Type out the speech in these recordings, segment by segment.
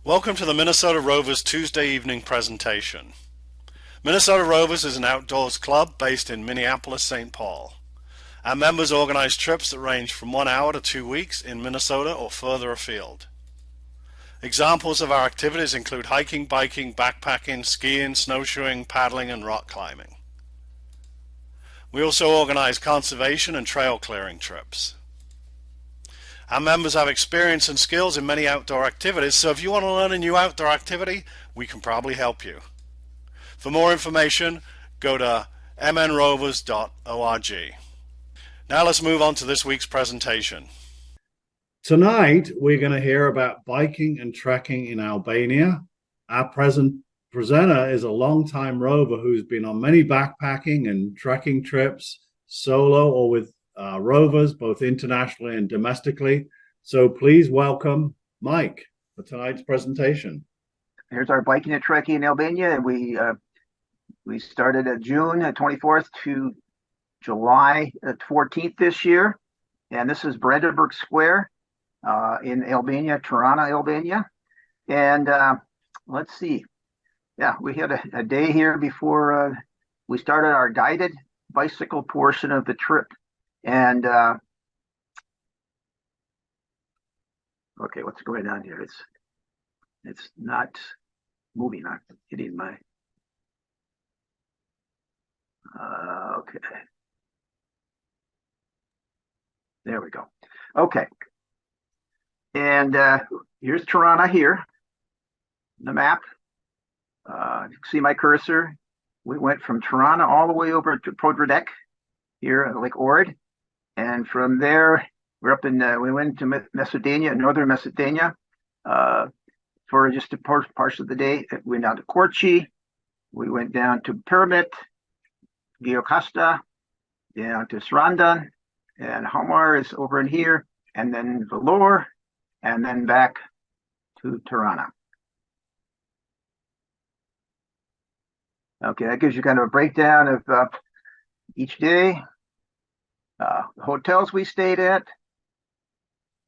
Welcome to the Minnesota Rovers Tuesday evening presentation. Minnesota Rovers is an outdoors club based in Minneapolis, St. Paul. Our members organize trips that range from 1 hour to 2 weeks in Minnesota or further afield. Examples of our activities include hiking, biking, backpacking, skiing, snowshoeing, paddling, and rock climbing. We also organize conservation and trail clearing trips. Our members have experience and skills in many outdoor activities, so if you want to learn a new outdoor activity, we can probably help you. For more information, go to mnrovers.org. Now let's move on to this week's presentation. Tonight, we're going to hear about biking and trekking in Albania. Our presenter is a longtime rover who's been on many backpacking and trekking trips, solo or with rovers, both internationally and domestically. So please welcome Mike for tonight's presentation. Here's our biking and trekking in Albania, and we started at June 24th to July 14th this year, and this is Brandenburg Square in Albania, Tirana, Albania. And let's see, yeah, we had a day here before we started our guided bicycle portion of the trip. And okay, what's going on here? It's not moving. I'm hitting my okay. There we go. Okay. And here's Tirana here, the map. You can see my cursor. We went from Tirana all the way over to Podredek here at Lake Ohrid. And from there, we're up in, we went to Macedonia, northern Macedonia, for just a part of the day. We went down to Korçi. We went down to Pyramid, Gjokasta, down to Srandan, and Hamar is over in here, and then Vlorë, and then back to Tirana. Okay, that gives you kind of a breakdown of each day. The hotels we stayed at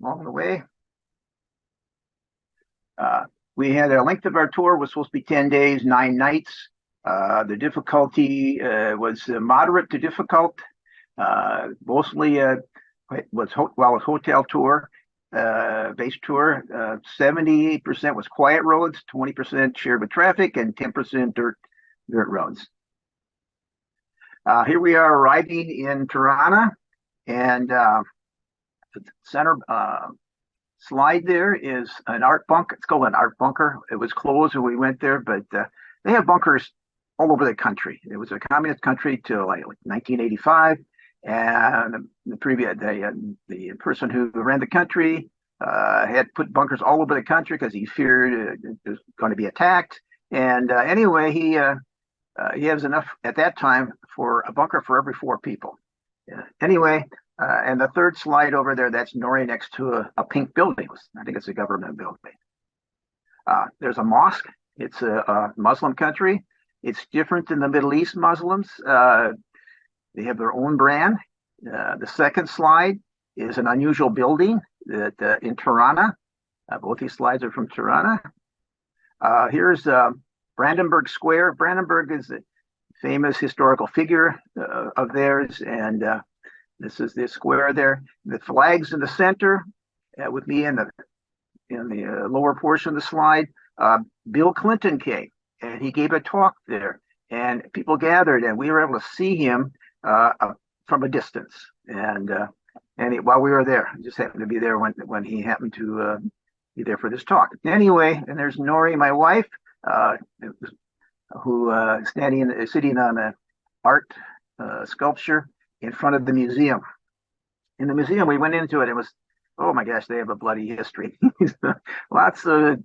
along the way. We had a length of our tour was supposed to be 10 days, 9 nights. The difficulty was moderate to difficult. Mostly it was a hotel tour, base tour. 78% was quiet roads, 20% shared with traffic, and 10% dirt roads. Here we are arriving in Tirana, and the center slide there is an art bunker. It's called an art bunker. It was closed when we went there, but they have bunkers all over the country. It was a communist country till like 1985, and the person who ran the country had put bunkers all over the country because he feared it was going to be attacked. And anyway, he has enough at that time for a bunker for every 4 people. Anyway, and the third slide over there, that's Nori next to a pink building. I think it's a government building. There's a mosque. It's a Muslim country. It's different than the Middle East Muslims. They have their own brand. The second slide is an unusual building that in Tirana. Both these slides are from Tirana. Here's Brandenburg Square. Brandenburg is a famous historical figure of theirs, and this is the square there. The flag's in the center, with me in the lower portion of the slide. Bill Clinton came, and he gave a talk there, and people gathered, and we were able to see him from a distance. And while we were there, I just happened to be there when he happened to be there for this talk. Anyway, and there's Nori, my wife, who sitting on an art sculpture in front of the museum. In the museum, we went into it. It was, oh my gosh, they have a bloody history. lots of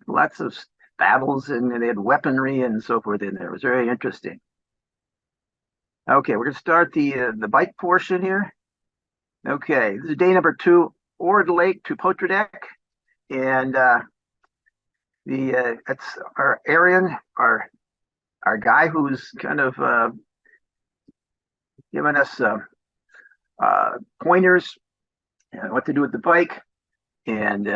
battles, and they had weaponry and so forth in there. It was very interesting. Okay, we're going to start the bike portion here. Okay, this is day number 2, Ohrid Lake to Podredek, and that's our Arian, our guy who's kind of giving us pointers what to do with the bike. And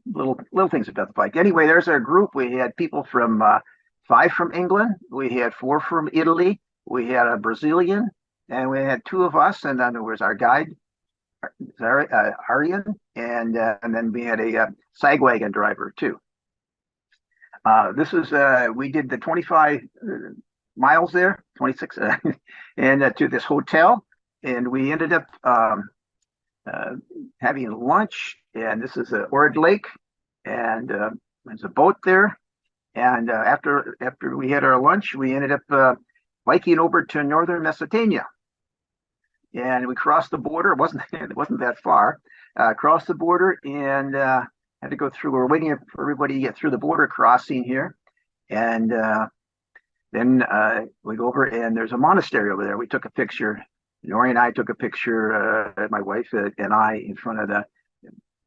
little things about the bike. Anyway, there's our group. We had people from 5 from England. We had 4 from Italy. We had a Brazilian, and we had 2 of us. And then there was our guide, Aryan, and then we had a sag wagon driver too. This is we did the 25 miles there, 26, and to this hotel, and we ended up having lunch. And this is Ord Lake, and there's a boat there. And after we had our lunch, we ended up biking over to northern Mesopotamia, and we crossed the border. It wasn't that far. Crossed the border and had to go through. We're waiting for everybody to get through the border crossing here, and then we go over, and there's a monastery over there. We took a picture. Nori and I took a picture, my wife and I, in front of the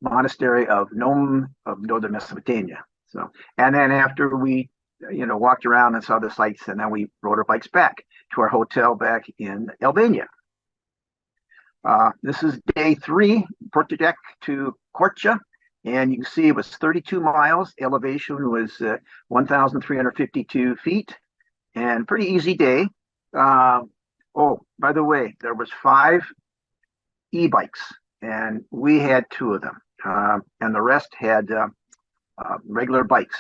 monastery of Nome of northern Mesopotamia. So, and then after we, walked around and saw the sights, and then we rode our bikes back to our hotel back in Albania. This is day 3, Portodec to Korcha, and you can see it was 32 miles. Elevation was 1,352 feet, and pretty easy day. Oh, by the way, there was 5 e-bikes, and we had 2 of them, and the rest had regular bikes.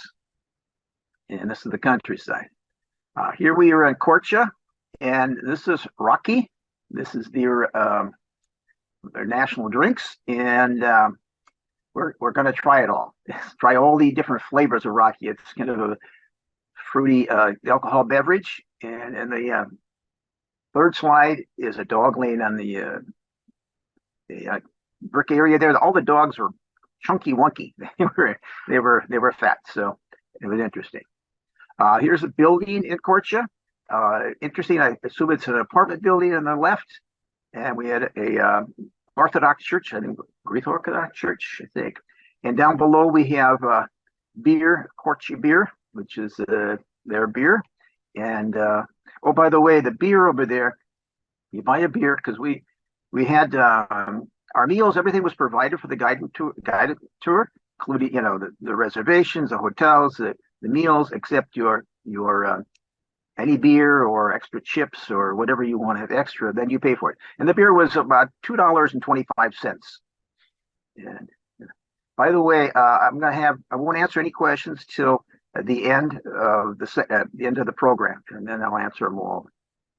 And this is the countryside. Here we are in Korcha, and this is Rocky. This is their national drinks, and we're going to try it all. Try all the different flavors of Rocky. It's kind of a fruity alcohol beverage, and the third slide is a dog laying on the brick area there. All the dogs were chunky wonky. They were fat, so it was interesting. Here's a building in Korcha. Interesting. I assume it's an apartment building on the left, and we had a Orthodox church, I think Greek Orthodox church, I think. And down below we have beer, Korcha beer, which is their beer. And oh, by the way, the beer over there, you buy a beer because we had our meals, everything was provided for the guided tour, including the reservations, the hotels, the meals, except your any beer or extra chips or whatever you want to have extra, then you pay for it. And the beer was about $2.25. And by the way, I won't answer any questions till the end of the program, and then I'll answer them all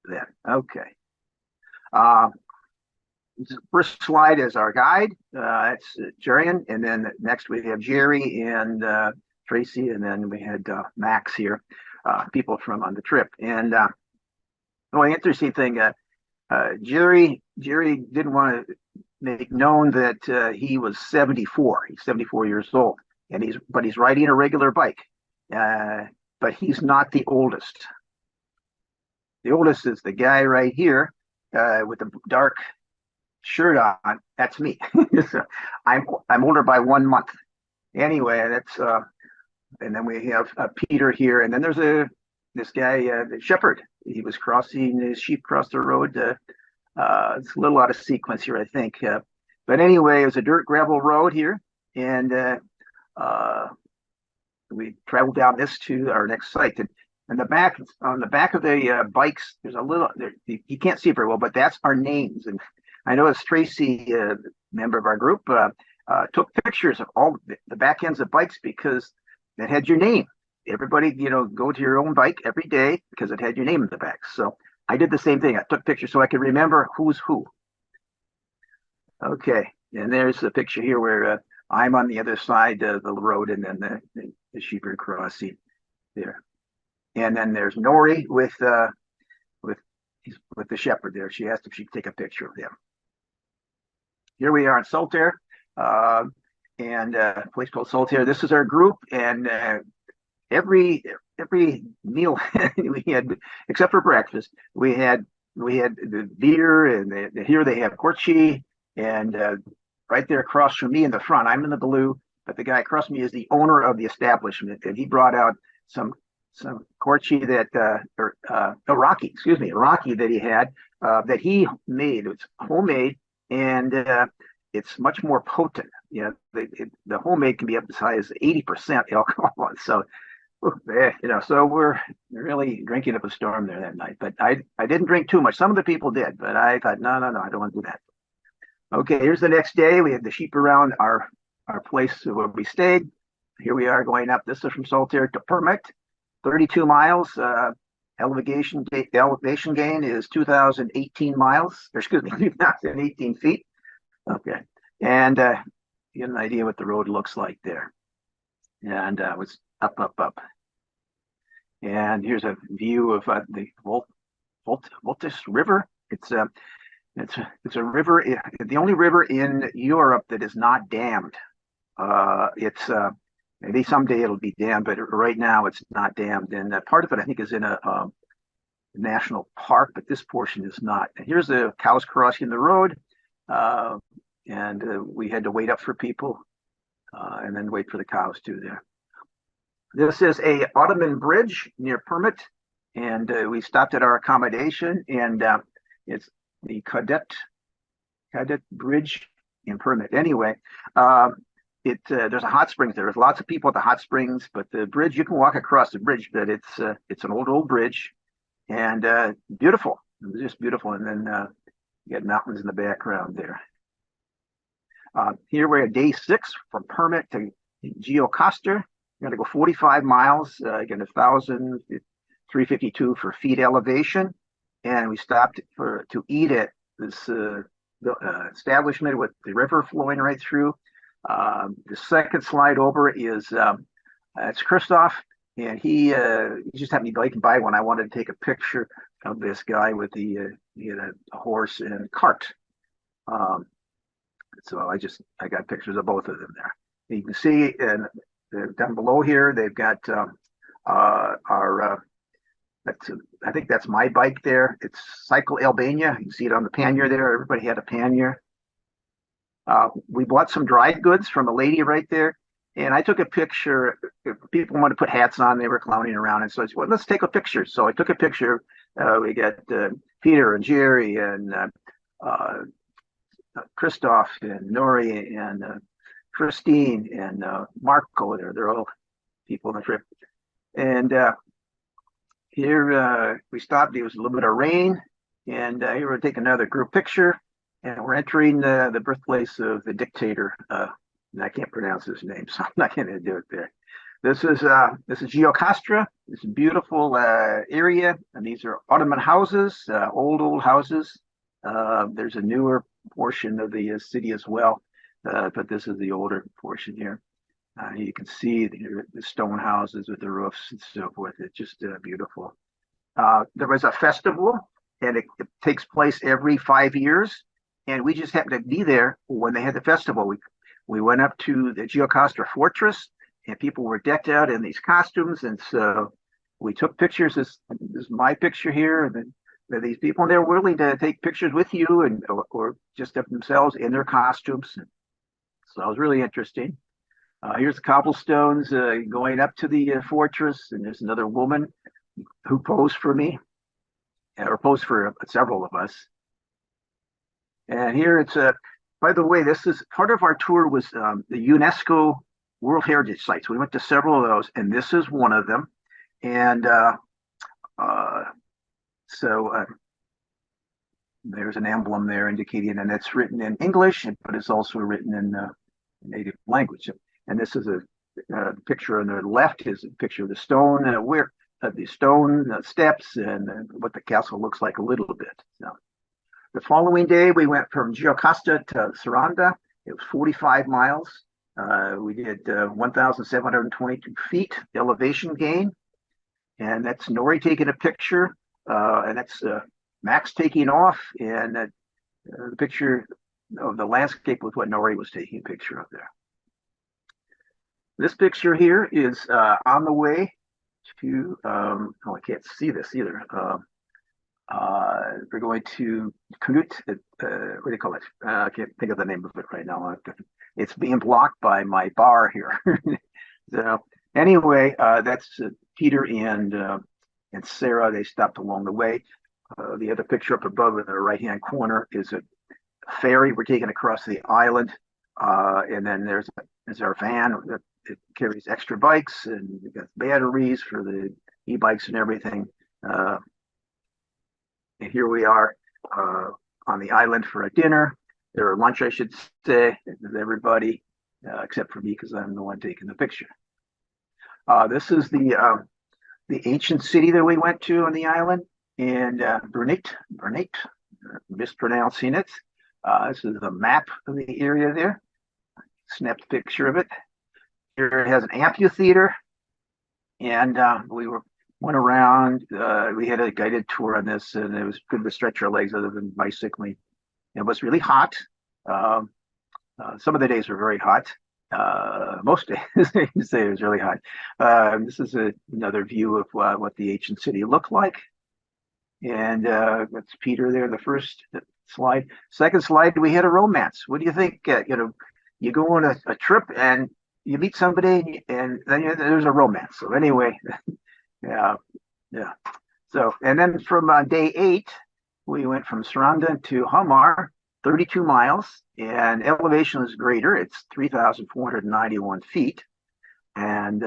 then. Okay. First slide is our guide. It's Jerian, and then next we have Jerry and Tracy, and then we had Max here, people from on the trip. And the interesting thing, Jerry didn't want to make known that he was 74. He's 74 years old, and he's riding a regular bike. But he's not the oldest. The oldest is the guy right here with the dark shirt on. That's me. So I'm older by 1 month. Anyway, that's and then we have Peter here, and then there's this guy, the shepherd. He was crossing his sheep across the road. It's a little out of sequence here, I think. But anyway, it was a dirt gravel road here, and we traveled down this to our next site. And on the back of the bikes, there's a little. You can't see it very well, but that's our names. And I noticed Tracy, member of our group, took pictures of all the back ends of bikes because it had your name. Everybody, go to your own bike every day because it had your name in the back. So I did the same thing. I took pictures so I could remember who's who. Okay, and there's a picture here where I'm on the other side of the road, and then the sheep are crossing there. And then there's Nori with the shepherd there. She asked if she could take a picture of him. Here we are in Saltaire, and a place called Saltaire. This is our group, and every meal we had, except for breakfast, we had the beer, and here they have Korchi, and right there across from me in the front, I'm in the blue, but the guy across from me is the owner of the establishment, and he brought out some Korchi Rocky that he had that he made. It was homemade, and it's much more potent. The homemade can be up as high as 80% alcohol. So, so we're really drinking up a storm there that night. But I didn't drink too much. Some of the people did, but I thought, no, I don't want to do that. Okay, here's the next day. We had the sheep around our place where we stayed. Here we are going up. This is from Saltaire to Permit, 32 miles. Elevation gain is 2,018 miles, or excuse me, 2,018 feet. Okay, and you get an idea what the road looks like there. And it was up. And here's a view of the Voltis River. It's a river, the only river in Europe that is not dammed. It's maybe someday it'll be dammed, but right now it's not dammed. And part of it, I think, is in a national park, but this portion is not. And here's the cows crossing the road, and we had to wait up for people and then wait for the cows too there. This is a Ottoman bridge near Permit, and we stopped at our accommodation, and it's the Cadet Bridge in Permit. Anyway, there's a hot springs there. There's lots of people at the hot springs, but the bridge, you can walk across the bridge, but it's an old bridge, and beautiful. It was just beautiful. And then you got mountains in the background there. Here we're at day 6 from Permit to Gjokastra. We're going to go 45 miles, again, 1,352 for feet elevation. And we stopped to eat at this establishment with the river flowing right through. The second slide over is it's Christoph, and he just had me biking by when I wanted to take a picture of this guy with he had a horse and cart. So I got pictures of both of them there. You can see, and down below here they've got I think that's my bike there. It's Cycle Albania. You can see it on the pannier there. Everybody had a pannier. We bought some dried goods from a lady right there, and I took a picture. If people wanted to put hats on, they were clowning around, and so I said, well, let's take a picture. So I took a picture. We got Peter and Jerry and Christoph and Nori and Christine and Marco. They're all people on the trip. And here we stopped. There was a little bit of rain, and here we're taking another group picture, and we're entering the birthplace of the dictator. And I can't pronounce his name, so I'm not going to do it there. This is Gjokastra. It's a beautiful area, and these are Ottoman houses, old houses. There's a newer portion of the city as well, but this is the older portion here. You can see the stone houses with the roofs and so forth. It's just beautiful. There was a festival, and it takes place every 5 years. And we just happened to be there when they had the festival. We went up to the Gjokastra fortress, and people were decked out in these costumes. And so we took pictures. This is my picture here. And then these people, and they're willing to take pictures with you or just of themselves in their costumes. So it was really interesting. Here's the cobblestones going up to the fortress, and there's another woman who posed for me, or posed for several of us. And here it's by the way, this is part of our tour was the UNESCO World Heritage Sites. We went to several of those, and this is one of them. And so there's an emblem there indicating, and it's written in English, but it's also written in native language. And this is a picture on the left is a picture of the stone, the stone steps, and what the castle looks like a little bit. So the following day, we went from Gjokastra to Saranda. It was 45 miles. We did 1,722 feet elevation gain, and that's Nori taking a picture, and that's Max taking off, and the picture of the landscape was what Nori was taking a picture of there. This picture here is on the way to, I can't see this either. We're going to Knut, what do you call it? I can't think of the name of it right now. It's being blocked by my bar here. So anyway, that's Peter and Sarah. They stopped along the way. The other picture up above in the right-hand corner is ferry we're taking across the island, and then there's our van that it carries extra bikes, and we've got batteries for the e-bikes and everything. And here we are on the island for a dinner, or lunch, I should say, with everybody except for me because I'm the one taking the picture. This is the ancient city that we went to on the island, and Bernate, mispronouncing it. This is the map of the area there. Snapped a picture of it. Here it has an amphitheater, and went around. We had a guided tour on this, and it was good to stretch our legs other than bicycling. It was really hot. Some of the days were very hot. Most days, you say it was really hot. This is another view of what the ancient city looked like. And that's Peter there, the first slide. Second slide, we had a romance. What do you think? You go on a trip and you meet somebody, and then there's a romance. So anyway, yeah. So, and then from day 8, we went from Saranda to Hamar, 32 miles, and elevation is greater. It's 3,491 feet. And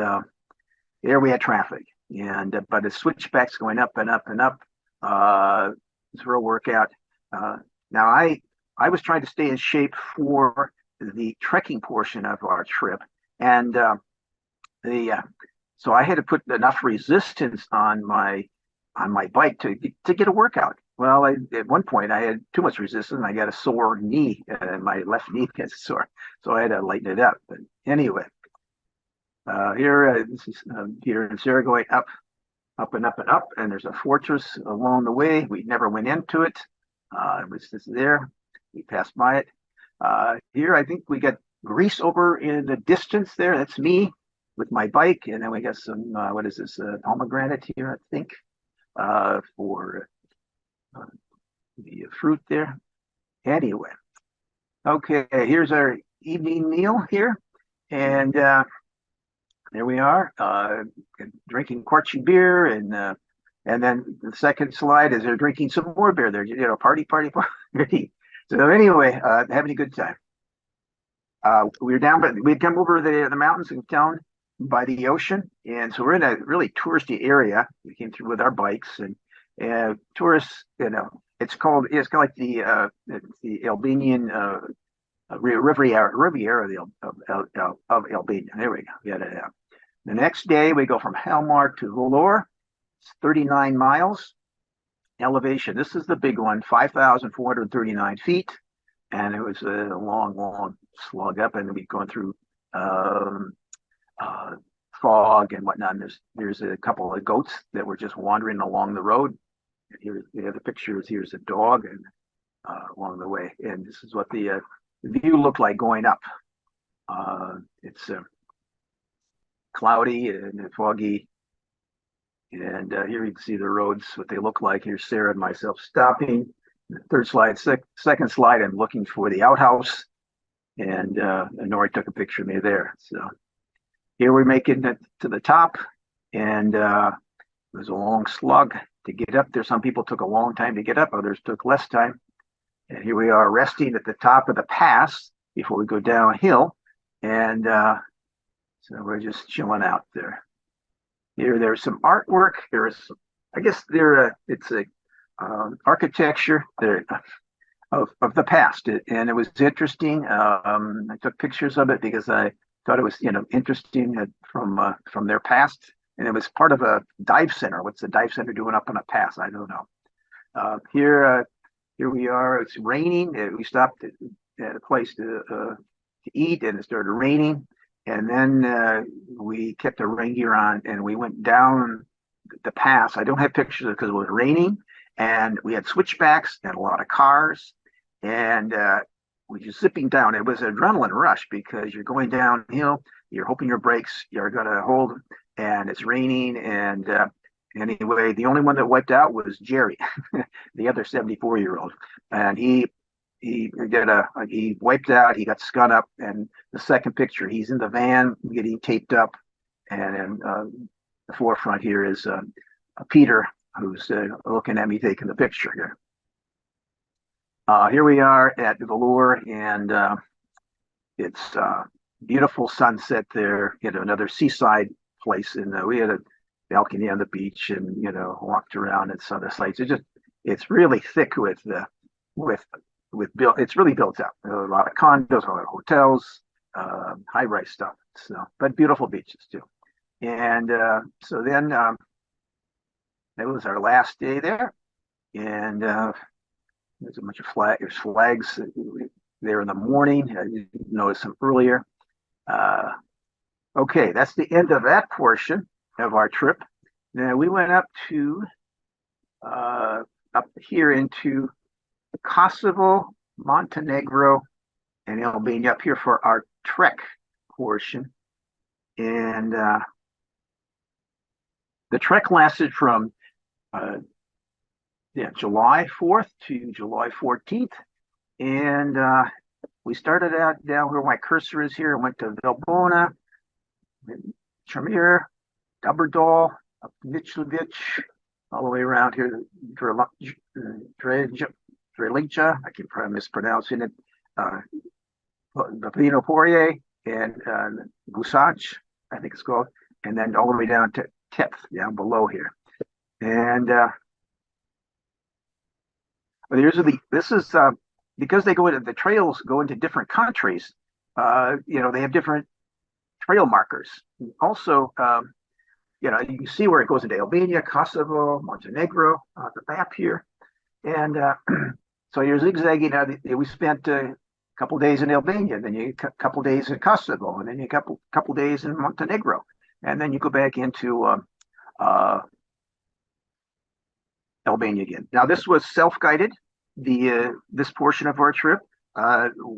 there we had traffic. And but the switchbacks going up and up and up. It's a real workout. Now, I was trying to stay in shape for the trekking portion of our trip. And so I had to put enough resistance on my bike to get a workout. Well, at one point I had too much resistance, and I got a sore knee, and my left knee gets sore, so I had to lighten it up. But anyway, here this is Peter and Sarah going up and up and up, and there's a fortress along the way. We never went into it. It was just there. We passed by it. Here, I think we got Greece over in the distance there. That's me with my bike, and then we got some what is this, pomegranate here, I think, for the fruit there. Anyway, okay, here's our evening meal here, and there we are, drinking Quartzy beer, and then the second slide is they're drinking some more beer. They're party. So anyway, having a good time. We were down, but we'd come over the mountains and down by the ocean, and so we're in a really touristy area. We came through with our bikes, and tourists, it's kind of like the Albanian Riviera of Albania. There we go. Get it out. The next day we go from Hamar to Vlorë. It's 39 miles. Elevation. This is the big one, 5,439 feet, and it was a long slug up, and we'd gone through fog and whatnot. And there's a couple of goats that were just wandering along the road. Here we have the pictures. Here's a dog, and along the way. And this is what the view looked like going up. It's cloudy and foggy. And here you can see the roads, what they look like. Here's Sarah and myself stopping. The third slide, second slide, I'm looking for the outhouse. And Nori took a picture of me there. So here we're making it to the top. And it was a long slug to get up there. Some people took a long time to get up. Others took less time. And here we are resting at the top of the pass before we go downhill. And so we're just chilling out there. There's some artwork. It's a architecture there of the past, and it was interesting. I took pictures of it because I thought it was interesting from their past, and it was part of a dive center. What's the dive center doing up on a pass? I don't know. Here we are. It's raining. We stopped at a place to eat, and it started raining. And then we kept the rain gear on, and we went down the pass. I don't have pictures because it was raining, and we had switchbacks and a lot of cars, and we just zipping down. It was an adrenaline rush because you're going downhill, you're hoping your brakes are going to hold, and it's raining. And anyway, the only one that wiped out was Jerry, the other 74-year-old, and he wiped out. He got scun up, and the second picture, he's in the van getting taped up, and the forefront here is Peter, who's looking at me taking the picture here. Here we are at Velour, and it's beautiful sunset there. Another seaside place, and we had a balcony on the beach, and walked around and saw the sights. It's really thick with built. It's really built up. A lot of condos, a lot of hotels, high-rise stuff. So, but beautiful beaches too. And so then that was our last day there, and there's a bunch of There's flags there in the morning. I noticed them earlier. Okay, that's the end of that portion of our trip. Then we went up here into Kosovo, Montenegro, and Albania up here for our trek portion. And the trek lasted from July 4th to July 14th. And we started out down where my cursor is here. I went to Valbona, Tramir, Dobrdal, up to Mitrovic, all the way around here, Drelija, I keep probably mispronouncing it, Bavino Poirier, and Gusac, I think it's called, and then all the way down to Tep, down below here. And this is because the trails go into different countries. They have different trail markers. Also, you can see where it goes into Albania, Kosovo, Montenegro on the map here. And so you're zigzagging. We spent a couple days in Albania, then a couple days in Kosovo, and then a couple days in Montenegro, and then you go back into Albania again. Now this was self-guided. This portion of our trip,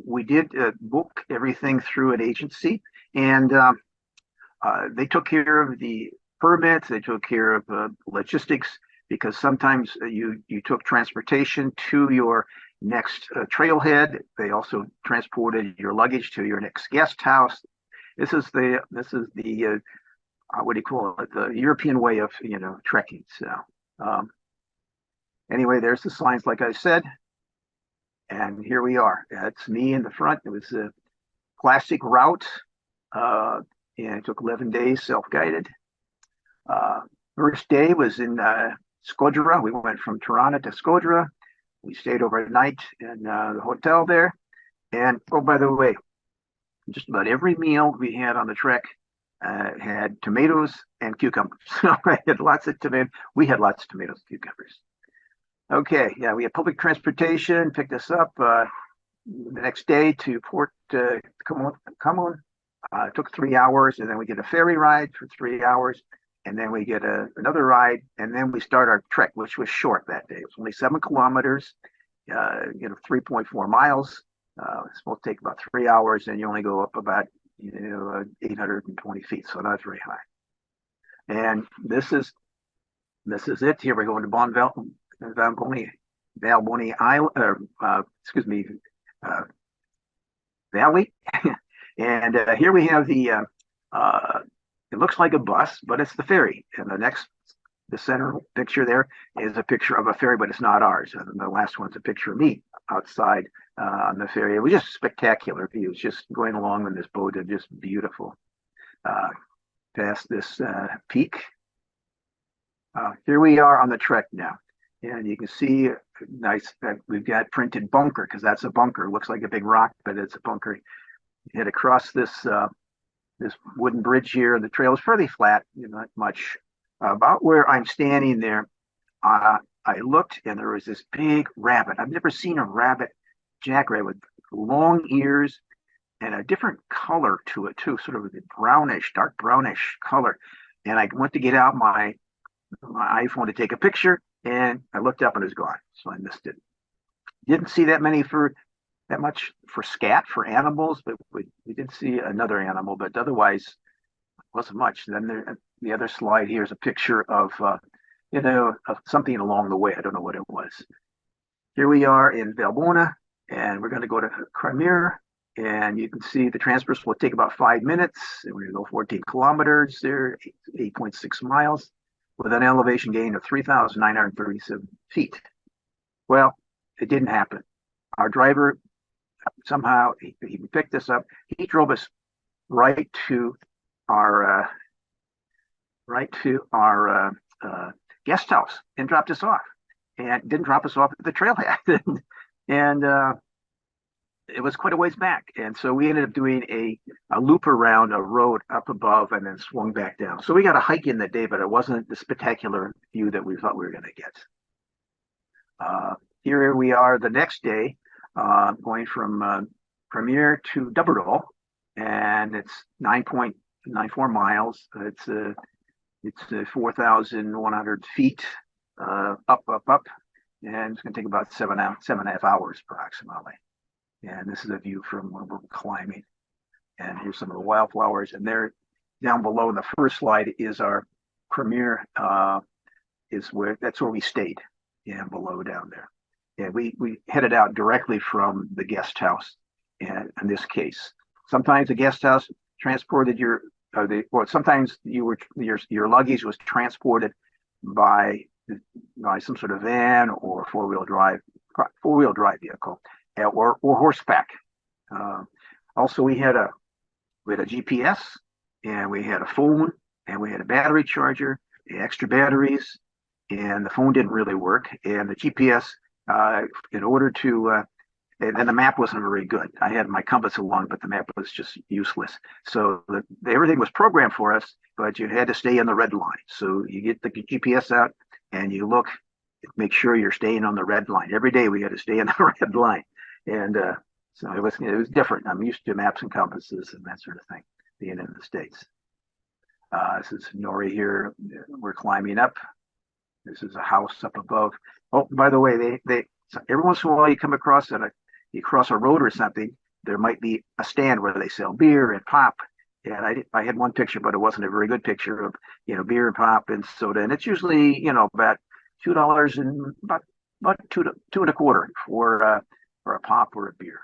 we did book everything through an agency, and they took care of the permits. They took care of logistics, because sometimes you took transportation to your next trailhead. They also transported your luggage to your next guest house. This is the what do you call it? The European way of trekking. So anyway, there's the signs, like I said, and here we are. That's me in the front. It was a classic route, and it took 11 days, self-guided. First day was in Skodra. We went from Tirana to Skodra. We stayed overnight in the hotel there. And oh, by the way, just about every meal we had on the trek had tomatoes and cucumbers. So I had lots of tomatoes. We had lots of tomatoes and cucumbers. Okay, yeah, we had public transportation, picked us up the next day to Port Kamun. Took 3 hours, and then we get a ferry ride for 3 hours, and then we get another ride, and then we start our trek, which was short that day. It was only 7 kilometers, 3.4 miles. It's supposed to take about 3 hours, and you only go up about 820 feet, so not very high. And this is it. Here we're going to Valboni Island, Valley. And here we have it looks like a bus, but it's the ferry. And the center picture there is a picture of a ferry, but it's not ours. And the last one's a picture of me outside on the ferry. It was just spectacular views, just going along in this boat, and just beautiful. Past this peak. Here we are on the trek now. And you can see nice, we've got printed bunker, because that's a bunker. It looks like a big rock, but it's a bunker. Head across this wooden bridge here. The trail is fairly flat, not much. About where I'm standing there, I looked, and there was this big rabbit. I've never seen a jackrabbit with long ears and a different color to it too, sort of a brownish, dark brownish color. And I went to get out my iPhone to take a picture, and I looked up and it was gone, so I missed it. Didn't see that much for scat, for animals, but we did see another animal, but otherwise wasn't much. And then the other slide here is a picture of of something along the way. I don't know what it was. Here we are in Valbona, and we're going to go to Kramir, and you can see the transfers will take about 5 minutes, and we're going to go 14 kilometers there, 8.6 miles, with an elevation gain of 3,937 feet. Well, it didn't happen. our driver somehow he picked us up. He drove us right to our guest house and dropped us off, and didn't drop us off at the trailhead. And it was quite a ways back, and so we ended up doing a loop around a road up above and then swung back down. So we got a hike in the day, but it wasn't the spectacular view that we thought we were going to get. Here we are the next day, going from Premier to Dubberdal, and it's 9.94 miles. It's 4,100 feet up, and it's going to take about 7.5 hours approximately. And this is a view from where we're climbing. And here's some of the wildflowers. And there, down below in the first slide is our Premier. That's where we stayed, and below down there. And we headed out directly from the guest house. And in this case, sometimes the guest house transported sometimes your luggage was transported by some sort of van or four-wheel drive vehicle, or horseback. Also, we had a GPS, and we had a phone, and we had a battery charger, extra batteries, and the phone didn't really work. And the GPS, in order to and the map wasn't very good. I had my compass along, but the map was just useless. So everything was programmed for us, but you had to stay on the red line. So you get the GPS out and you look, make sure you're staying on the red line. Every day we had to stay on the red line. And so it was different. I'm used to maps and compasses and that sort of thing, being in the States. This is Nori here. We're climbing up. This is a house up above. Oh, by the way, they every once in a while you come across you cross a road or something, there might be a stand where they sell beer and pop. And I had one picture, but it wasn't a very good picture of, beer and pop and soda. And it's usually, about $2 and about two and a quarter for a pop or a beer.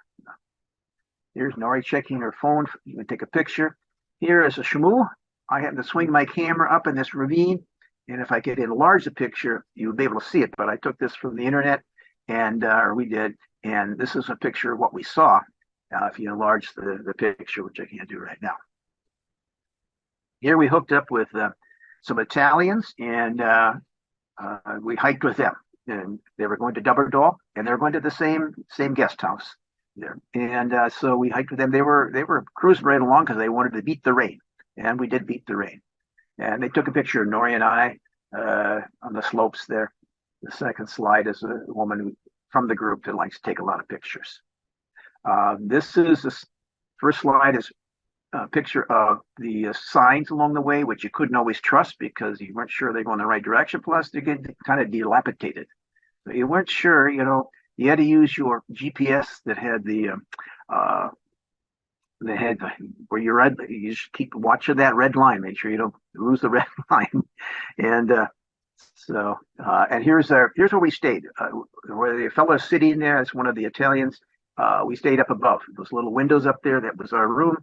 Here's Nori checking her phone. You can take a picture. Here is a shmoo. I happen to swing my camera up in this ravine. And if I could enlarge the picture, you would be able to see it. But I took this from the internet, or we did. And this is a picture of what we saw. If you enlarge the picture, which I can't do right now. Here we hooked up with some Italians, and we hiked with them. And they were going to Dubberdal, and they were going to the same guest house there. And so we hiked with them. They were cruising right along because they wanted to beat the rain, and we did beat the rain. And they took a picture of Nori and I on the slopes there. The second slide is a woman from the group that likes to take a lot of pictures. This first slide is a picture of the signs along the way, which you couldn't always trust because you weren't sure they were going the right direction. Plus, they get kind of dilapidated. So you weren't sure, you had to use your GPS that had where you just keep watching that red line. Make sure you don't lose the red line. And and here's where we stayed. Where the fellow sitting there is one of the Italians. We stayed up above those little windows up there. That was our room.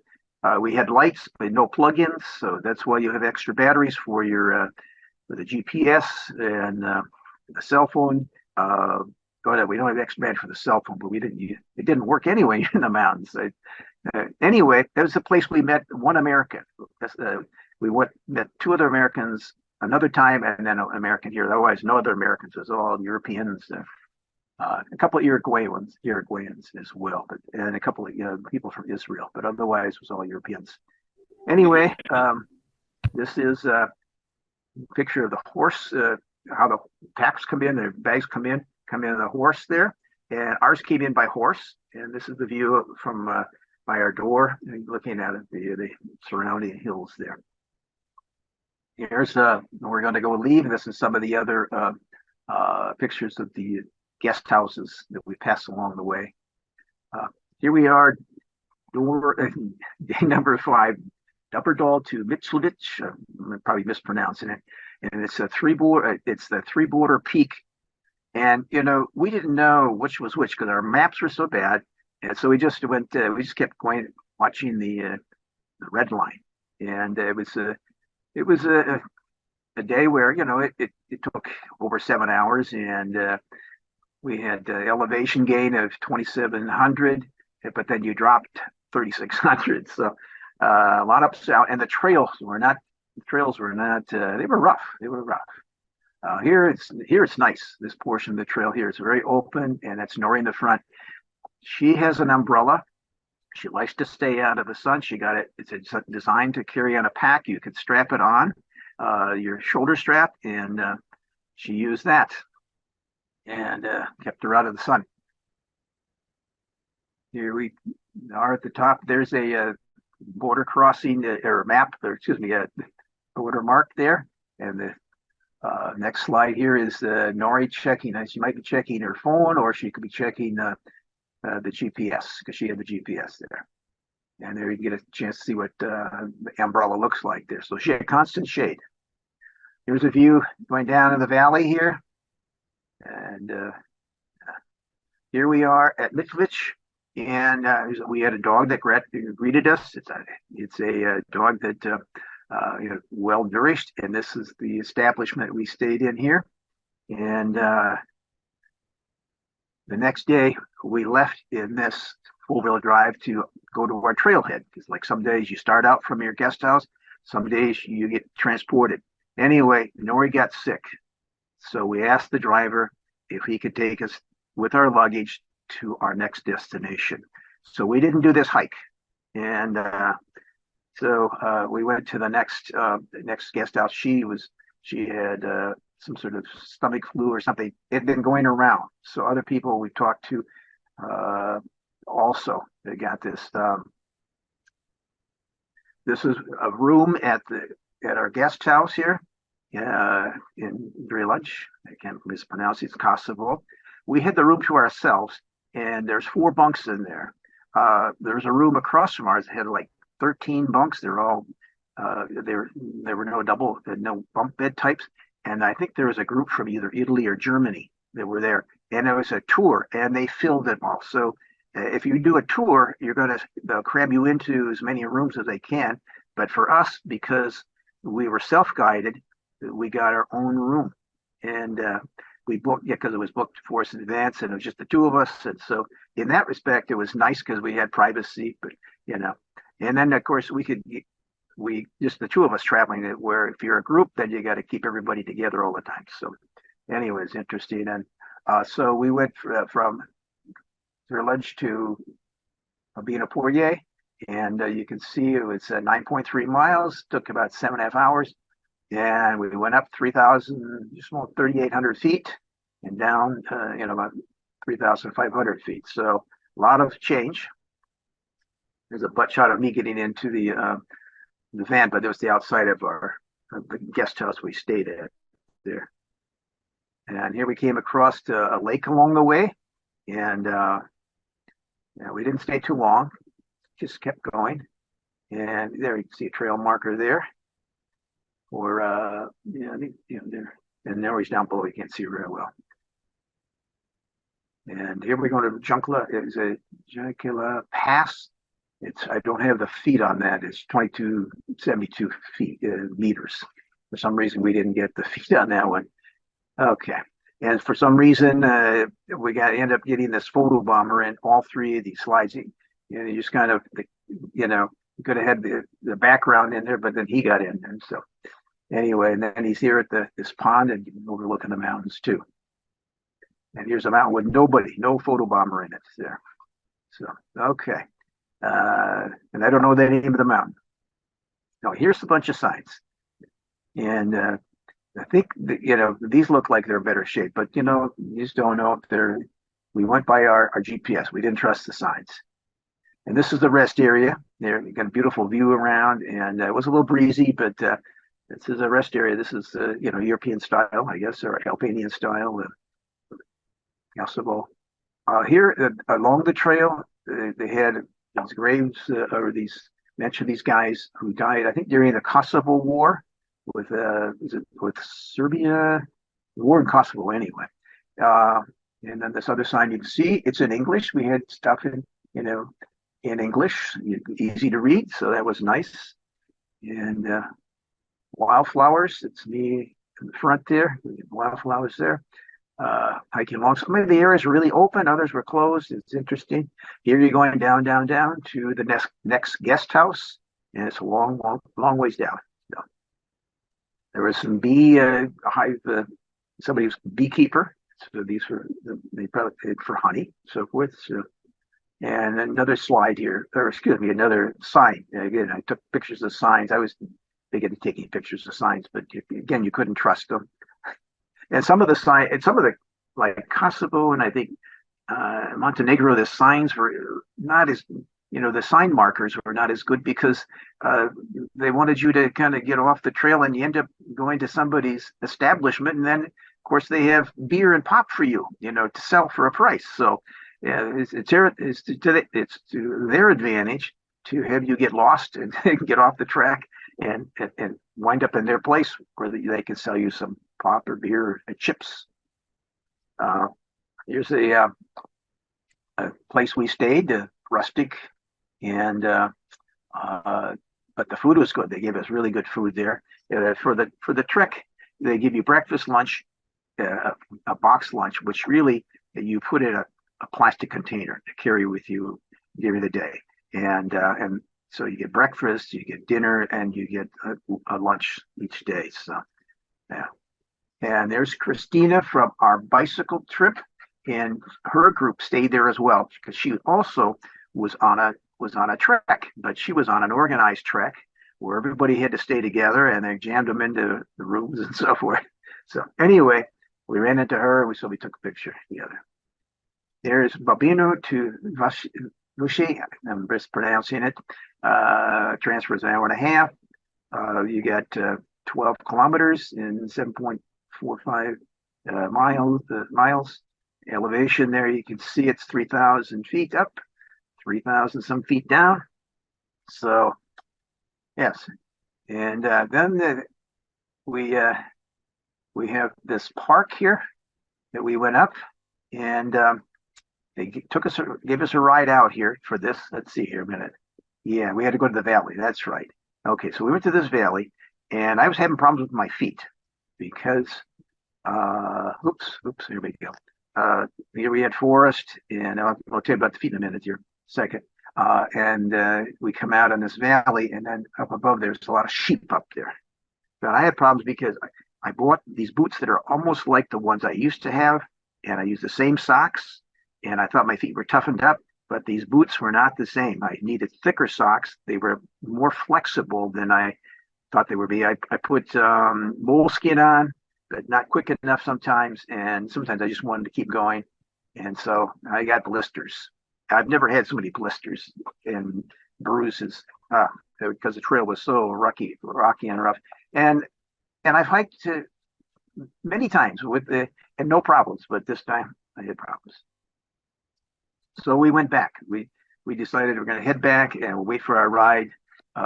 We had lights, but no plug-ins, so that's why you have extra batteries for the GPS and the cell phone. We don't have extra battery for the cell phone, but it didn't work anyway in the mountains. Anyway, that was the place we met one American. We met two other Americans another time, and then an American here. Otherwise, no other Americans. It was all Europeans. A couple of Uruguayans as well, and a couple of people from Israel, but otherwise it was all Europeans. Anyway, this is a picture of the horse, how the packs come in, the bags come in the horse there, and ours came in by horse, and this is the view from by our door, looking at the surrounding hills there. Here's we're going to go leave. This is some of the other pictures of the guest houses that we passed along the way. Here we are, day number 5, Dubberdal to Mitsudich. I'm probably mispronouncing it, and it's the three border peak. And we didn't know which was which because our maps were so bad, and so we just kept going, watching the red line, and it was a day where it took over 7 hours, and We had elevation gain of 2,700, but then you dropped 3,600. So a lot up south, and the trails were not. They were rough. They were rough. Here it's nice. This portion of the trail here is very open, and that's Nori in the front. She has an umbrella. She likes to stay out of the sun. She got it. It's designed to carry on a pack. You could strap it on your shoulder strap, and she used that and kept her out of the sun. Here we are at the top. There's a border crossing or map, or excuse me, a border mark there. And the next slide here is Nori checking. She might be checking her phone, or she could be checking the GPS because she had the GPS there. And there you get a chance to see what the umbrella looks like there. So she had constant shade. Here's a view going down in the valley here. And here we are at Mitrovic. And we had a dog that greeted us. It's a dog that well nourished, and this is the establishment we stayed in here. And the next day we left in this four-wheel drive to go to our trailhead, because like some days you start out from your guest house, some days you get transported. Anyway, Nori got sick, so we asked the driver if he could take us with our luggage to our next destination. So we didn't do this hike, and so we went to the next guest house. She had some sort of stomach flu or something. It had been going around. So other people we talked to also they got this. This is a room at our guest house here in Drilac. I can't mispronounce it. It's Kosovo. We had the room to ourselves, and there's 4 bunks in there. There's a room across from ours that had like 13 bunks. They're all there were no bunk bed types, and I think there was a group from either Italy or Germany that were there, and it was a tour, and they filled them all. So if you do a tour, they'll cram you into as many rooms as they can. But for us, because we were self-guided, we got our own room, and we booked because it was booked for us in advance, and it was just the 2 of us. And so in that respect, it was nice because we had privacy. But and then of course we just the 2 of us traveling. Where if you're a group, then you got to keep everybody together all the time. So anyway, it's interesting. And so we went from Drilac to Albania Porje, and you can see it was 9.3 miles. Took about 7.5 hours. And we went up 3,000, just about 3,800 feet, and down, about 3,500 feet. So a lot of change. There's a butt shot of me getting into the van, but it was the outside of the guest house we stayed at there. And here we came across a lake along the way, and we didn't stay too long, just kept going. And there you can see a trail marker there. Or there, and now he's down below. You can't see very well. And here we're going to Junkla. It's a Junkla Pass. I don't have the feet on that. It's 2272 feet meters. For some reason, we didn't get the feet on that one. Okay. And for some reason, we end up getting this photo bomber in all 3 of these slides. You just kind of, could have had the background in there, but then he got in, and so. Anyway, and then he's here at this pond and overlooking the mountains too. And here's a mountain with no photo bomber in it there. So, okay. And I don't know the name of the mountain. Now, here's a bunch of signs. And I think, these look like they're in better shape, but, you just don't know if we went by our GPS. We didn't trust the signs. And this is the rest area. There, you got a beautiful view around, and it was a little breezy, but this is a rest area. This is, European style, I guess, or Albanian style, Kosovo. Here along the trail, they had these graves, or these guys who died, I think, during the Kosovo War with Serbia, the war in Kosovo, anyway. And then this other sign you can see, it's in English. We had stuff in English, easy to read, so that was nice. And wildflowers, it's me in the front there, wildflowers there. hiking along. Some of the areas were really open, others were closed. It's interesting. Here you're going down, down, down to the next guest house, and it's a long, long, long ways down. So there was some bee hive. Somebody was beekeeper. So these were they probably paid for honey, so forth. So, and another slide here, or excuse me, another sign. Again, I took pictures of signs. I was big into taking pictures of signs, but again, you couldn't trust them. And some of the like Kosovo and I think Montenegro, the signs were not as, the sign markers were not as good because they wanted you to kind of get off the trail and you end up going to somebody's establishment. And then, of course, they have beer and pop for you, to sell for a price. So it's to their advantage to have you get lost and get off the track and wind up in their place where they can sell you some pop or beer or chips. Here's a place we stayed, rustic, and but the food was good. They gave us really good food there. For the trek, they give you breakfast, lunch, a box lunch, which really you put in a plastic container to carry with you during the day, and so you get breakfast, you get dinner, and you get a lunch each day. So yeah. And there's Christina from our bicycle trip, and her group stayed there as well because she also was on a trek, but she was on an organized trek where everybody had to stay together, and they jammed them into the rooms and so forth. So anyway, we ran into her, so we took a picture together. There's Babino to Vushi, I'm mispronouncing it. Transfer is an hour and a half. You got 12 kilometers in 7.45 miles. Elevation there, you can see it's 3,000 feet up, 3,000 some feet down. So, yes. And then we have this park here that we went up, and they gave us a ride out here for this. Let's see here a minute. Yeah, we had to go to the valley. That's right. Okay, so we went to this valley, and I was having problems with my feet because, oops, here we go. Here we had forest, and I'll tell you about the feet in a minute here, second. And we come out on this valley, and then up above there's a lot of sheep up there. But I had problems because I bought these boots that are almost like the ones I used to have, and I used the same socks, and I thought my feet were toughened up, but these boots were not the same. I needed thicker socks. They were more flexible than I thought they would be. I put moleskin on, but not quick enough sometimes, and sometimes I just wanted to keep going, and so I got blisters. I've never had so many blisters and bruises because the trail was so rocky and rough. And I've hiked many times and no problems, but this time I had problems. So we went back. We decided we're going to head back and we'll wait for our ride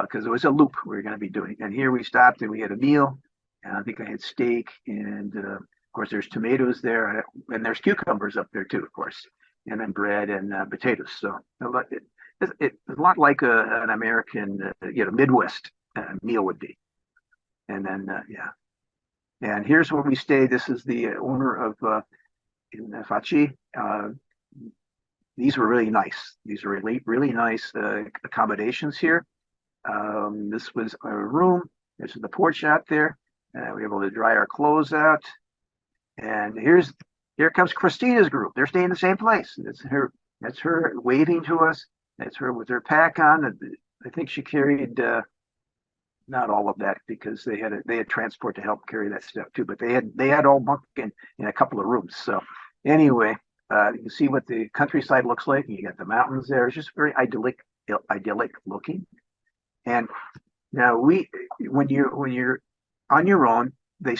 because it was a loop we were going to be doing. And here we stopped and we had a meal. And I think I had steak, and of course there's tomatoes there, and there's cucumbers up there too, of course, and then bread and potatoes. So it's a lot like an American, Midwest meal would be. And then yeah, and here's where we stayed. This is the owner of in Fachi. These were really nice. These are really nice accommodations here. This was a room. This is the porch out there. We were able to dry our clothes out. And here comes Christina's group. They're staying in the same place. That's her waving to us. That's her with her pack on. I think she carried not all of that because they had transport to help carry that stuff too. But they had all bunk in a couple of rooms. So anyway, you can see what the countryside looks like. You got the mountains there. It's just very idyllic looking. And now when you're on your own, they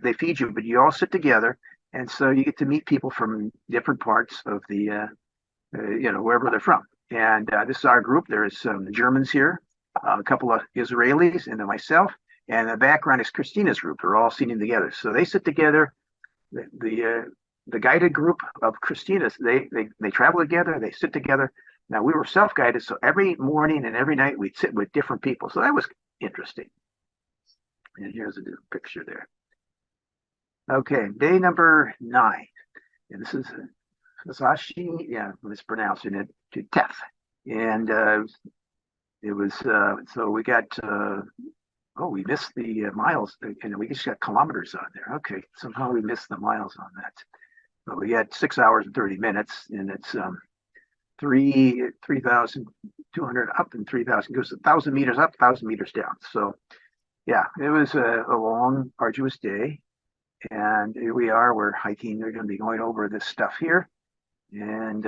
they feed you, but you all sit together, and so you get to meet people from different parts of the wherever they're from. And this is our group. There's some Germans here, a couple of Israelis, and then myself. And the background is Christina's group. They're all sitting together, so they sit together. The guided group of Christina's, they travel together. They sit together. Now we were self-guided, so every morning and every night we'd sit with different people. So that was interesting. And here's a picture there. Okay, day number 9. And this is Sasashi, yeah, I'm mispronouncing it, to Teth. And it was, so we got, oh, we missed the miles, and we just got kilometers on there. Okay, somehow we missed the miles on that. But we had 6 hours and 30 minutes, and it's 3,200 up and 3,000, goes 1,000 meters up, 1,000 meters down. So yeah, it was a long, arduous day. And here we are, we're hiking. They're going to be going over this stuff here. And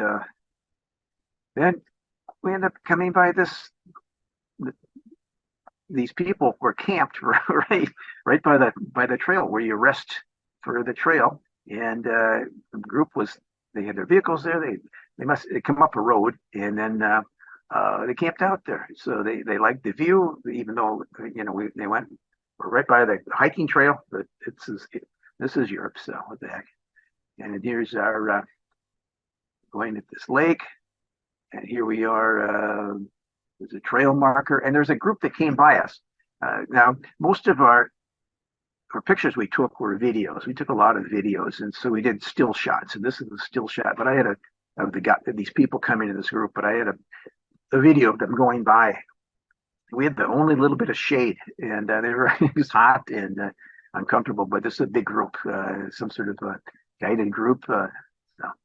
then we end up coming by these people were camped right by the trail where you rest for the trail. And the group was, they had their vehicles there. They must come up a road, and then they camped out there. So they liked the view, even though they went right by the hiking trail. But this is Europe, so what the heck. And here's our going at this lake, and here we are. There's a trail marker, and there's a group that came by us. Now, most of our pictures we took were videos. We took a lot of videos, and so we did still shots. And this is a still shot, but I had these people coming in this group, but I had a video of them going by. We had the only little bit of shade, and it was hot and uncomfortable. But this is a big group, some sort of guided group. So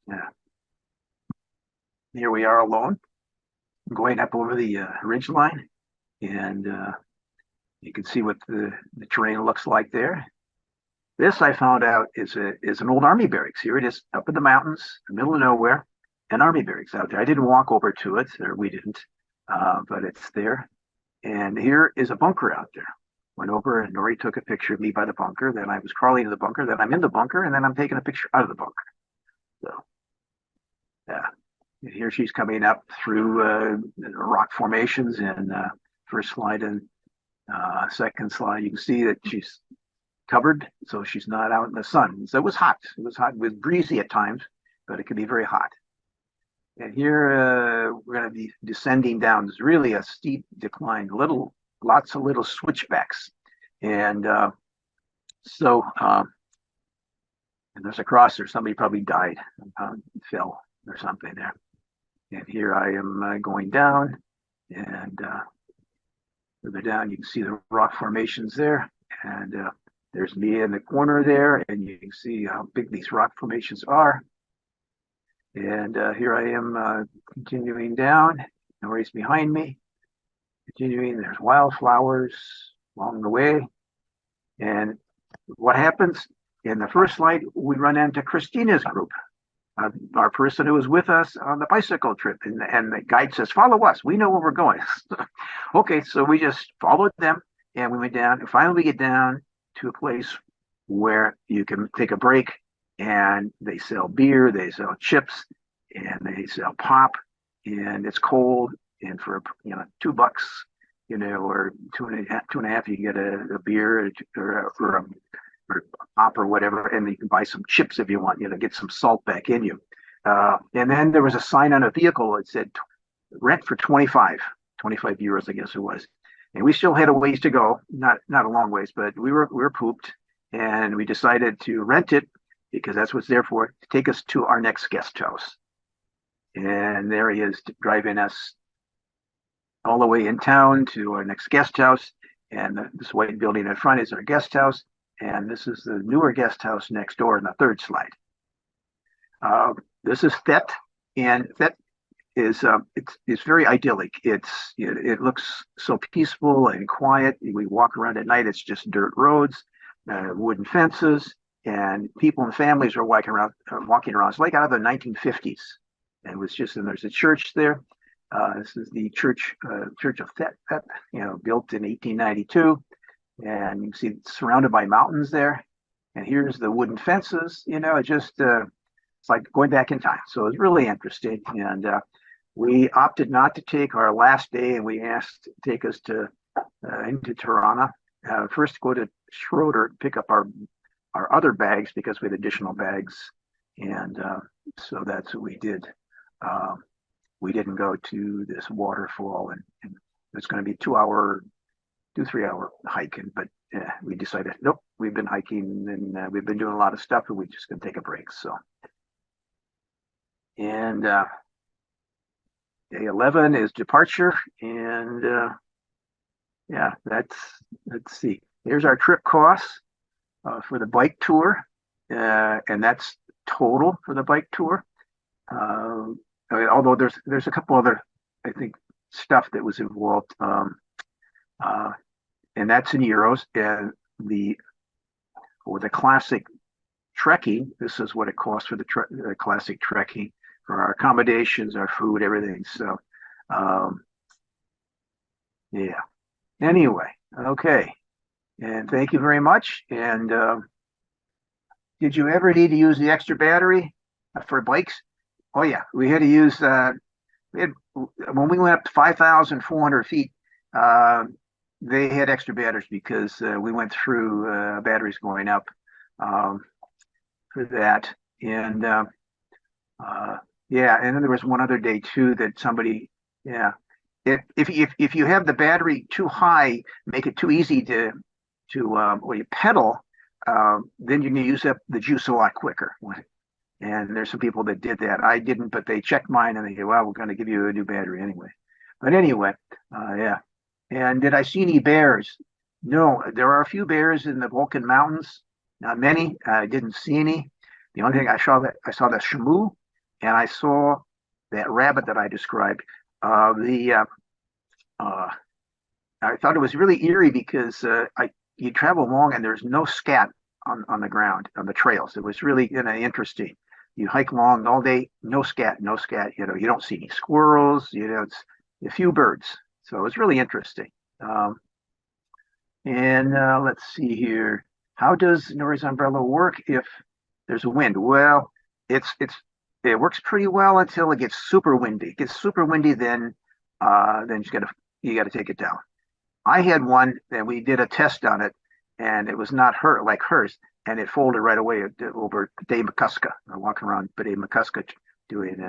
yeah, here we are alone, going up over the ridge line, and you can see what the terrain looks like there. This I found out is an old army barracks. Here it is up in the mountains, in the middle of nowhere, an army barracks out there. I didn't walk over to it, or we didn't, but it's there. And here is a bunker out there. Went over and Nori took a picture of me by the bunker. Then I was crawling to the bunker. Then I'm in the bunker, and then I'm taking a picture out of the bunker. So yeah. And here she's coming up through rock formations, and first slide and second slide, you can see that she's covered, so she's not out in the sun. So it was hot. It was hot. It was breezy at times, but it can be very hot. And here we're going to be descending down. There's really a steep decline, lots of little switchbacks. And and there's a cross there. Somebody probably died, fell or something there. And here I am going down, and further down, you can see the rock formations there. And there's me in the corner there, and you can see how big these rock formations are. And here I am continuing down. Nori's behind me. Continuing, there's wildflowers along the way. And what happens in the first slide, we run into Christina's group. Our person who was with us on the bicycle trip, and the guide says, "Follow us. We know where we're going." Okay, so we just followed them, and we went down. And finally, we get down to a place where you can take a break, and they sell beer, they sell chips, and they sell pop, and it's cold. And for $2, or two and a half, you get a beer or a pop or whatever, and you can buy some chips if you want, get some salt back in you. And then there was a sign on a vehicle that said rent for 25 euros, I guess it was. And we still had a ways to go, not a long ways, but we were pooped, and we decided to rent it because that's what's there for, to take us to our next guest house. And there he is driving us all the way in town to our next guest house. And this white building in front is our guest house. And this is the newer guest house next door in the third slide. This is Thet, and Thet is it's very idyllic. It looks so peaceful and quiet. We walk around at night. It's just dirt roads, wooden fences, and people and families are walking around. It's like out of the 1950s. And it was and there's a church there. This is the church of Thet, built in 1892. And you can see it's surrounded by mountains there. And here's the wooden fences. It's like going back in time. So it's really interesting. And we opted not to take our last day, and we asked to take us into Tirana. First, go to Schroeder, pick up our other bags because we had additional bags. And so that's what we did. We didn't go to this waterfall, and it's going to be a 2-hour 2-3 hour hiking, but we decided, nope, we've been hiking and we've been doing a lot of stuff and we're just going to take a break. So, and day 11 is departure. And yeah, let's see. Here's our trip costs for the bike tour. And that's total for the bike tour. Although there's a couple other, I think, stuff that was involved. And that's in euros. And for the classic trekking, this is what it costs for the classic trekking, for our accommodations, our food, everything. So, yeah. Anyway, okay. And thank you very much. And did you ever need to use the extra battery for bikes? Oh yeah, we had to use. When we went up to 5,400 feet. They had extra batteries because we went through batteries going up for that. And yeah, and then there was one other day too that somebody, yeah, if you have the battery too high, make it too easy to when you pedal, then you can use up the juice a lot quicker. And there's some people that did that. I didn't, but they checked mine and they said, well, we're going to give you a new battery anyway. But anyway, yeah. And did I see any bears? No, there are a few bears in the Balkan Mountains. Not many. I didn't see any. The only thing I saw the chamois, and I saw that rabbit that I described. I thought it was really eerie because you travel along and there's no scat on the ground on the trails. It was really interesting. You hike along all day, no scat. You don't see any squirrels. It's a few birds. So it was really interesting. And let's see here. How does Nori's umbrella work if there's a wind? Well, it works pretty well until it gets super windy. It gets super windy, then you gotta take it down. I had one and we did a test on it, and it was not like hers, and it folded right away over Dave McCusker. I walk around Dave McCusker doing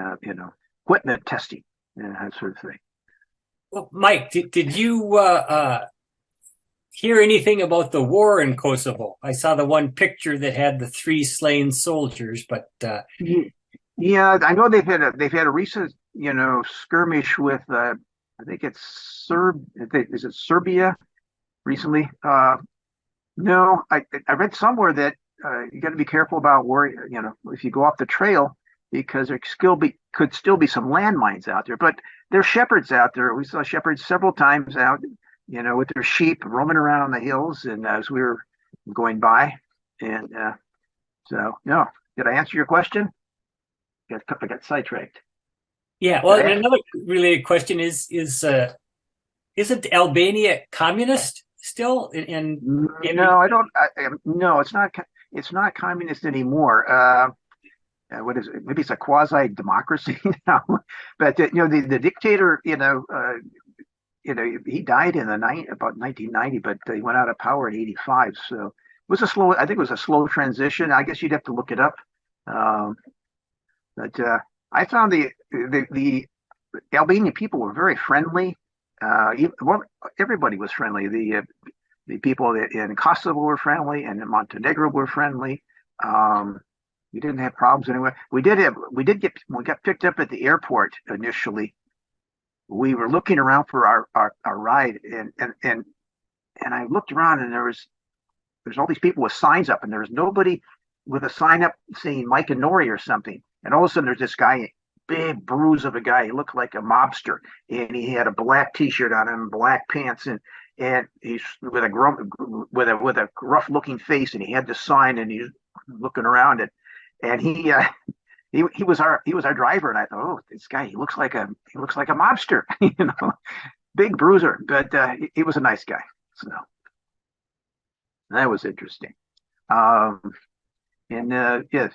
equipment testing and that sort of thing. Well, Mike, did you hear anything about the war in Kosovo? I saw the one picture that had the 3 slain soldiers, but yeah, I know they've had a recent skirmish with I think it's is it Serbia recently? No, I read somewhere that you got to be careful about where if you go off the trail, because there could still be some landmines out there. But there's shepherds out there. We saw shepherds several times out, with their sheep roaming around the hills, and as we were going by, and so no. Did I answer your question? I got sidetracked. Yeah. Well, and another related question isn't Albania communist still? No, I don't. No, it's not. It's not communist anymore. What is it? Maybe it's a quasi democracy now. But the dictator, he died in about 1990, but he went out of power in 85. So it was I think it was a slow transition. I guess you'd have to look it up. But I found the Albanian people were very friendly. Everybody was friendly. The people in Kosovo were friendly, and in Montenegro were friendly. We didn't have problems anyway. We got picked up at the airport initially. We were looking around for our ride, and I looked around, and there's all these people with signs up, and there was nobody with a sign up saying Mike and Nori or something. And all of a sudden, there's this guy, big bruise of a guy. He looked like a mobster, and he had a black T-shirt on him, black pants, and he's with a rough looking face, and he had the sign, and he's looking around it, and he was our driver, and I thought, oh, this guy, he looks like a mobster, big bruiser, but he was a nice guy, so that was interesting. And yes,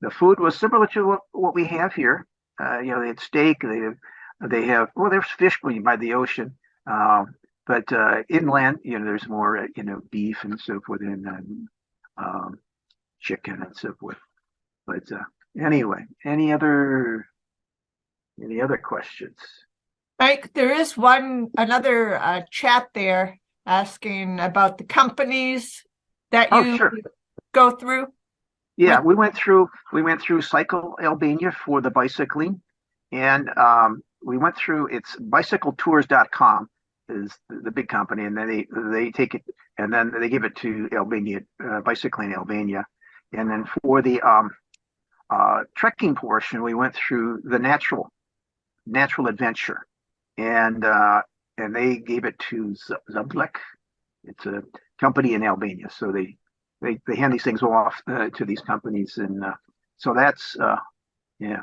the food was similar to what we have here. They had steak. They have there's fish by the ocean. But inland, there's more, beef and so forth, and chicken and so forth. But anyway, any other questions? Mike, there is another chat there asking about the companies that Oh, you sure. go through? Yeah, we went through Cycle Albania for the bicycling, and we went through it's bicycletours.com is the big company, and then they take it and then they give it to Albania, Bicycling Albania, and then for the trekking portion, we went through the Natural Adventure, and they gave it to Zublek. It's a company in Albania, so they hand these things off to these companies, and so yeah,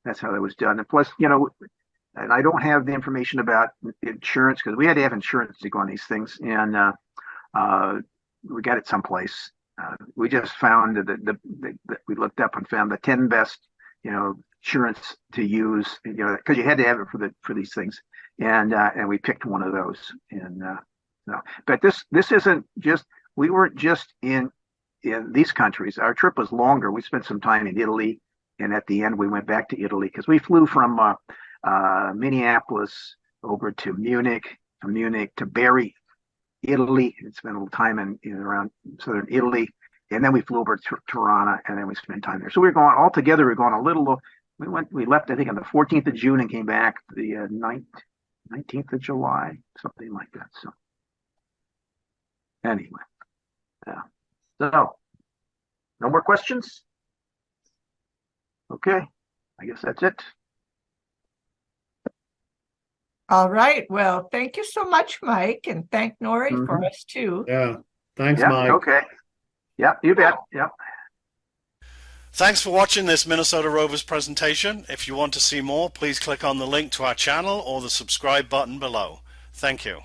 that's how that was done. And plus, and I don't have the information about insurance because we had to have insurance to go on these things, and we got it someplace. We just found that we looked up and found the 10 best, insurance to use, because you had to have it for these things, and we picked one of those, and no, but this isn't just. We weren't just in these countries. Our trip was longer. We spent some time in Italy, and at the end we went back to Italy because we flew from Minneapolis over to Munich, from Munich to Bari, Italy, and spent a little time in around southern Italy, and then we flew over to Tirana, and then we spent time there. So we were going all together. We were going a little. We left I think on the 14th of June and came back the 19th of July, something like that. So anyway. Yeah. So, no more questions? Okay. I guess that's it. All right. Well, thank you so much, Mike, and thank Nori for us too. Yeah. Thanks, Yeah, Mike. okay. Yeah, you bet. Yeah. Thanks for watching this Minnesota Rovers presentation. If you want to see more, please click on the link to our channel or the subscribe button below. Thank you.